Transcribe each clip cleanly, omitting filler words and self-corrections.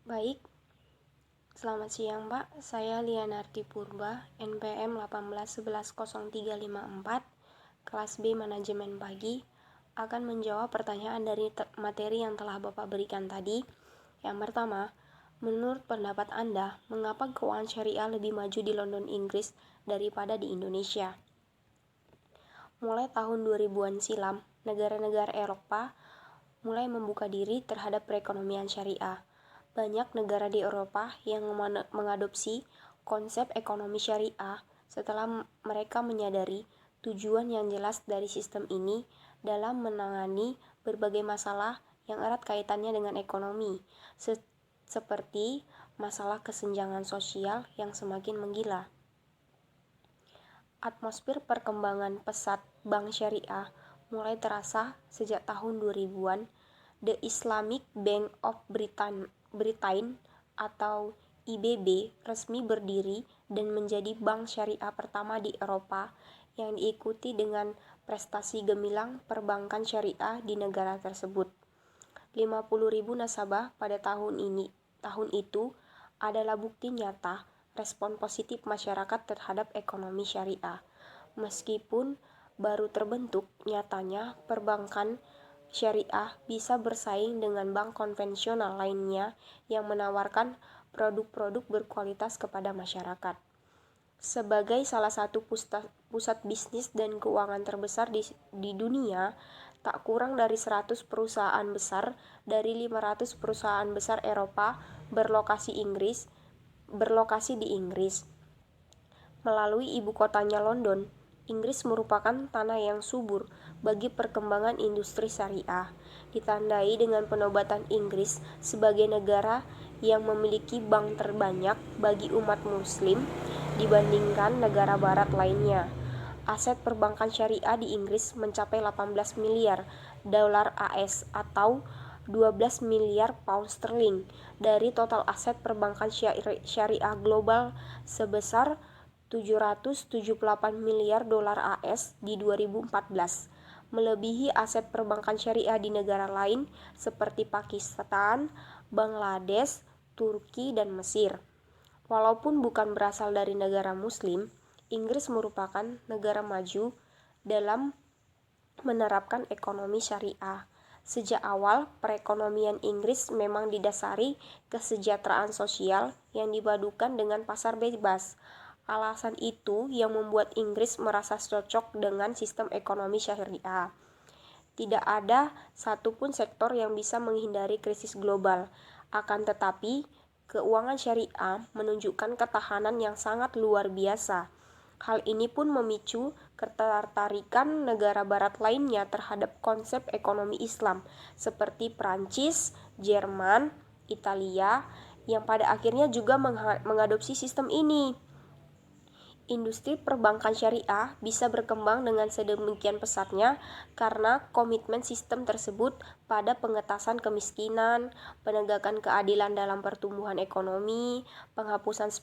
Baik, selamat siang Pak. Saya Lianarti Purba, NPM 18110354, kelas B Manajemen Pagi, akan menjawab pertanyaan dari materi yang telah Bapak berikan tadi. Yang pertama, menurut pendapat Anda, mengapa keuangan syariah lebih maju di London, Inggris daripada di Indonesia? Mulai tahun 2000-an silam, negara-negara Eropa mulai membuka diri terhadap perekonomian syariah. Banyak negara di Eropa yang mengadopsi konsep ekonomi syariah setelah mereka menyadari tujuan yang jelas dari sistem ini dalam menangani berbagai masalah yang erat kaitannya dengan ekonomi, seperti masalah kesenjangan sosial yang semakin menggila. Atmosfer perkembangan pesat bank syariah mulai terasa sejak tahun 2000-an. The Islamic Bank of Britain atau IBB resmi berdiri dan menjadi bank syariah pertama di Eropa yang diikuti dengan prestasi gemilang perbankan syariah di negara tersebut. 50.000 nasabah pada tahun itu adalah bukti nyata respon positif masyarakat terhadap ekonomi syariah. Meskipun baru terbentuk, nyatanya perbankan syariah bisa bersaing dengan bank konvensional lainnya yang menawarkan produk-produk berkualitas kepada masyarakat. Sebagai salah satu pusat bisnis dan keuangan terbesar di dunia, tak kurang dari 100 perusahaan besar dari 500 perusahaan besar Eropa berlokasi di Inggris. Melalui ibu kotanya London, Inggris merupakan tanah yang subur bagi perkembangan industri syariah, ditandai dengan penobatan Inggris sebagai negara yang memiliki bank terbanyak bagi umat muslim dibandingkan negara barat lainnya. Aset perbankan syariah di Inggris mencapai 18 miliar dolar AS atau 12 miliar pound sterling dari total aset perbankan syariah global sebesar 778 miliar dolar AS di 2014, melebihi aset perbankan syariah di negara lain seperti Pakistan, Bangladesh, Turki, dan Mesir. Walaupun bukan berasal dari negara muslim, Inggris merupakan negara maju dalam menerapkan ekonomi syariah. Sejak awal, perekonomian Inggris memang didasari kesejahteraan sosial yang dipadukan dengan pasar bebas. Alasan itu yang membuat Inggris merasa cocok dengan sistem ekonomi syariah. Tidak ada satupun sektor yang bisa menghindari krisis global. Akan tetapi, keuangan syariah menunjukkan ketahanan yang sangat luar biasa. Hal ini pun memicu ketertarikan negara barat lainnya terhadap konsep ekonomi Islam, seperti Prancis, Jerman, Italia, yang pada akhirnya juga mengadopsi sistem ini. Industri perbankan syariah bisa berkembang dengan sedemikian pesatnya karena komitmen sistem tersebut pada pengentasan kemiskinan, penegakan keadilan dalam pertumbuhan ekonomi, penghapusan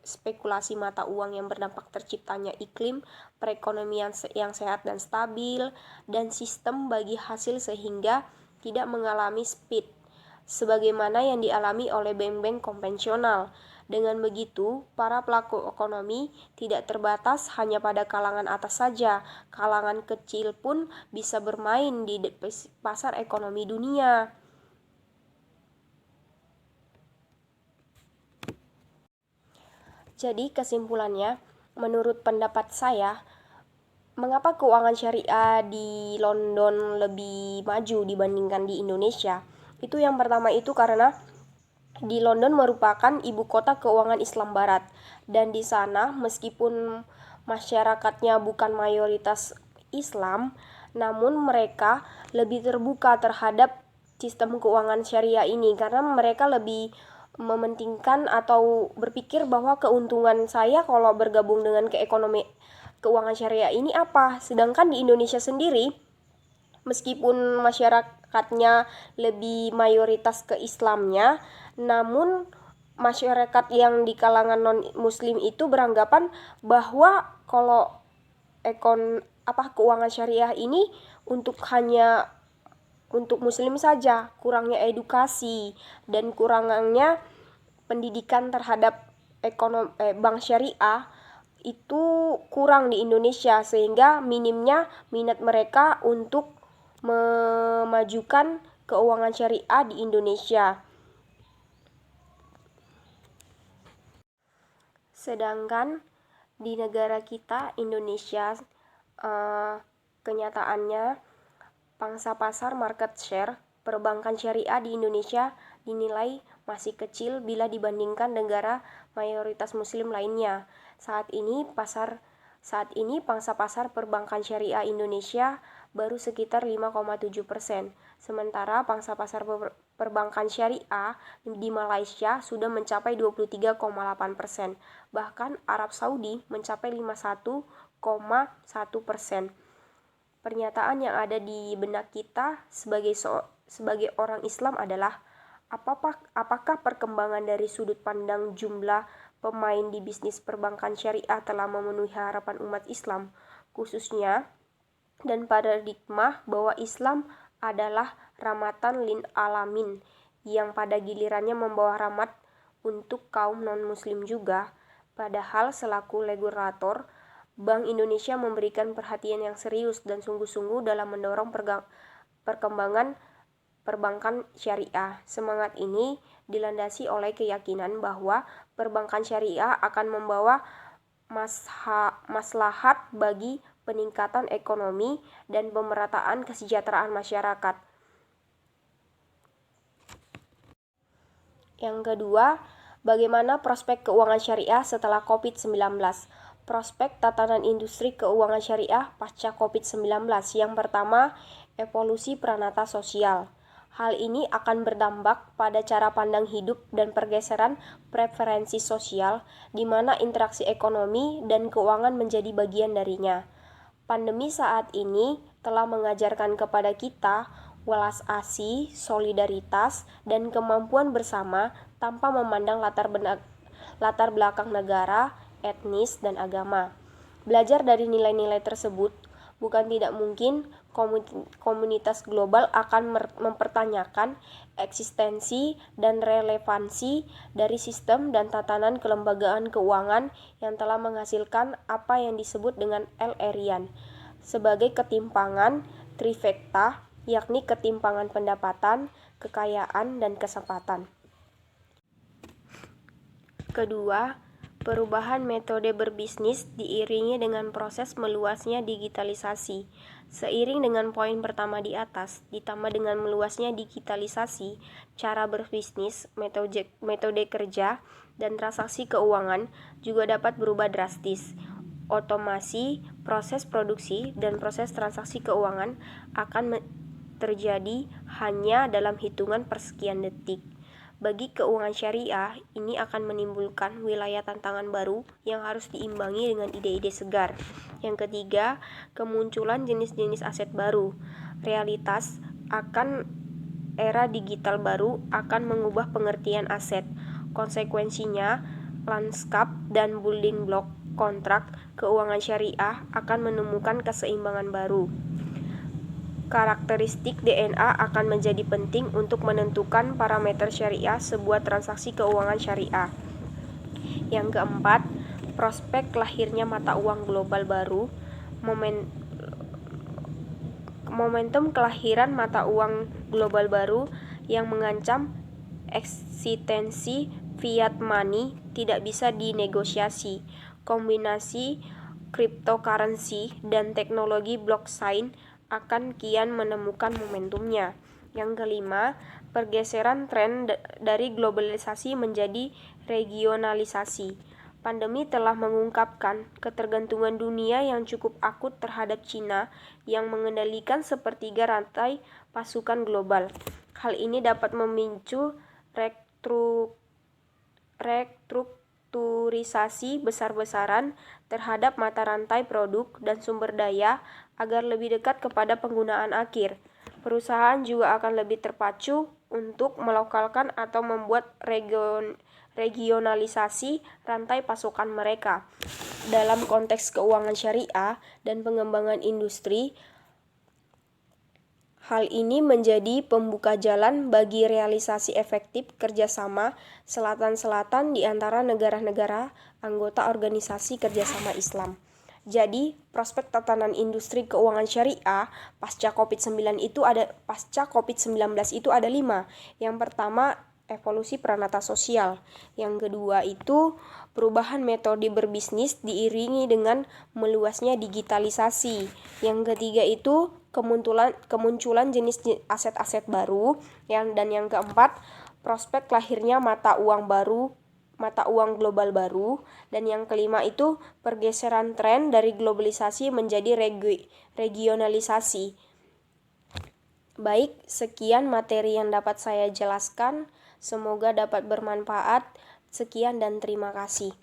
spekulasi mata uang yang berdampak terciptanya iklim perekonomian yang sehat dan stabil, dan sistem bagi hasil sehingga tidak mengalami speed sebagaimana yang dialami oleh bank-bank konvensional. Dengan begitu, para pelaku ekonomi tidak terbatas hanya pada kalangan atas saja. Kalangan kecil pun bisa bermain di pasar ekonomi dunia. Jadi kesimpulannya, menurut pendapat saya, mengapa keuangan syariah di London lebih maju dibandingkan di Indonesia? Itu yang pertama itu karena di London merupakan ibu kota keuangan Islam Barat, dan di sana meskipun masyarakatnya bukan mayoritas Islam, namun mereka lebih terbuka terhadap sistem keuangan syariah ini karena mereka lebih mementingkan atau berpikir bahwa keuntungan saya kalau bergabung dengan keuangan syariah ini apa. Sedangkan di Indonesia sendiri, meskipun masyarakatnya lebih mayoritas ke Islamnya, namun masyarakat yang di kalangan non-muslim itu beranggapan bahwa kalau keuangan syariah ini hanya untuk muslim saja, kurangnya edukasi dan kurangnya pendidikan terhadap bank syariah itu kurang di Indonesia, sehingga minimnya minat mereka untuk memajukan keuangan syariah di Indonesia. Sedangkan di negara kita, Indonesia, kenyataannya pangsa pasar market share perbankan syariah di Indonesia dinilai masih kecil bila dibandingkan negara mayoritas muslim lainnya. Saat ini pangsa pasar perbankan syariah Indonesia baru sekitar 5,7%. Sementara pangsa pasar perbankan syariah di Malaysia sudah mencapai 23,8%. Bahkan Arab Saudi mencapai 51,1%. Pernyataan yang ada di benak kita sebagai orang Islam adalah, apakah perkembangan dari sudut pandang jumlah pemain di bisnis perbankan syariah telah memenuhi harapan umat Islam, khususnya, dan paradigma bahwa Islam adalah rahmatan lil alamin yang pada gilirannya membawa rahmat untuk kaum non-muslim juga. Padahal selaku regulator, Bank Indonesia memberikan perhatian yang serius dan sungguh-sungguh dalam mendorong perkembangan perbankan syariah. Semangat ini dilandasi oleh keyakinan bahwa perbankan syariah akan membawa maslahat bagi peningkatan ekonomi dan pemerataan kesejahteraan masyarakat. Yang kedua, bagaimana prospek keuangan syariah setelah COVID-19? Prospek tatanan industri keuangan syariah pasca COVID-19. Yang pertama, evolusi peranata sosial. Hal ini akan berdampak pada cara pandang hidup dan pergeseran preferensi sosial, di mana interaksi ekonomi dan keuangan menjadi bagian darinya. Pandemi saat ini telah mengajarkan kepada kita welas asih, solidaritas, dan kemampuan bersama tanpa memandang latar belakang negara, etnis, dan agama. Belajar dari nilai-nilai tersebut, bukan tidak mungkin komunitas global akan mempertanyakan eksistensi dan relevansi dari sistem dan tatanan kelembagaan keuangan yang telah menghasilkan apa yang disebut dengan L-Erian sebagai ketimpangan trifecta, yakni ketimpangan pendapatan, kekayaan, dan kesempatan. Kedua, perubahan metode berbisnis diiringi dengan proses meluasnya digitalisasi. Seiring dengan poin pertama di atas, ditambah dengan meluasnya digitalisasi, cara berbisnis, metode kerja, dan transaksi keuangan juga dapat berubah drastis. Otomasi, proses produksi, dan proses transaksi keuangan akan terjadi hanya dalam hitungan persekian detik. Bagi keuangan syariah, ini akan menimbulkan wilayah tantangan baru yang harus diimbangi dengan ide-ide segar. Yang ketiga, kemunculan jenis-jenis aset baru. Realitas akan era digital baru akan mengubah pengertian aset. Konsekuensinya, lanskap dan building block kontrak keuangan syariah akan menemukan keseimbangan baru. Karakteristik DNA akan menjadi penting untuk menentukan parameter syariah sebuah transaksi keuangan syariah. Yang keempat, prospek lahirnya mata uang global baru. Momentum kelahiran mata uang global baru yang mengancam eksistensi fiat money tidak bisa dinegosiasi. Kombinasi cryptocurrency dan teknologi blockchain akan kian menemukan momentumnya. Yang kelima, pergeseran tren dari globalisasi menjadi regionalisasi. Pandemi telah mengungkapkan ketergantungan dunia yang cukup akut terhadap Cina yang mengendalikan sepertiga rantai pasokan global. Hal ini dapat memicu restrukturisasi besar-besaran terhadap mata rantai produk dan sumber daya agar lebih dekat kepada penggunaan akhir. Perusahaan juga akan lebih terpacu untuk melokalkan atau membuat regionalisasi rantai pasokan mereka. Dalam konteks keuangan syariah dan pengembangan industri, Hal ini menjadi pembuka jalan bagi realisasi efektif kerjasama selatan-selatan di antara negara-negara anggota Organisasi Kerjasama Islam. Jadi, prospek tatanan industri keuangan syariah pasca COVID-19 itu ada 5. Yang pertama, evolusi peranata sosial. Yang kedua itu perubahan metode berbisnis diiringi dengan meluasnya digitalisasi. Yang ketiga itu kemunculan jenis aset-aset baru. Dan yang keempat, prospek lahirnya mata uang global baru. Dan yang kelima itu pergeseran tren dari globalisasi menjadi regionalisasi. Baik, sekian materi yang dapat saya jelaskan. Semoga dapat bermanfaat. Sekian dan terima kasih.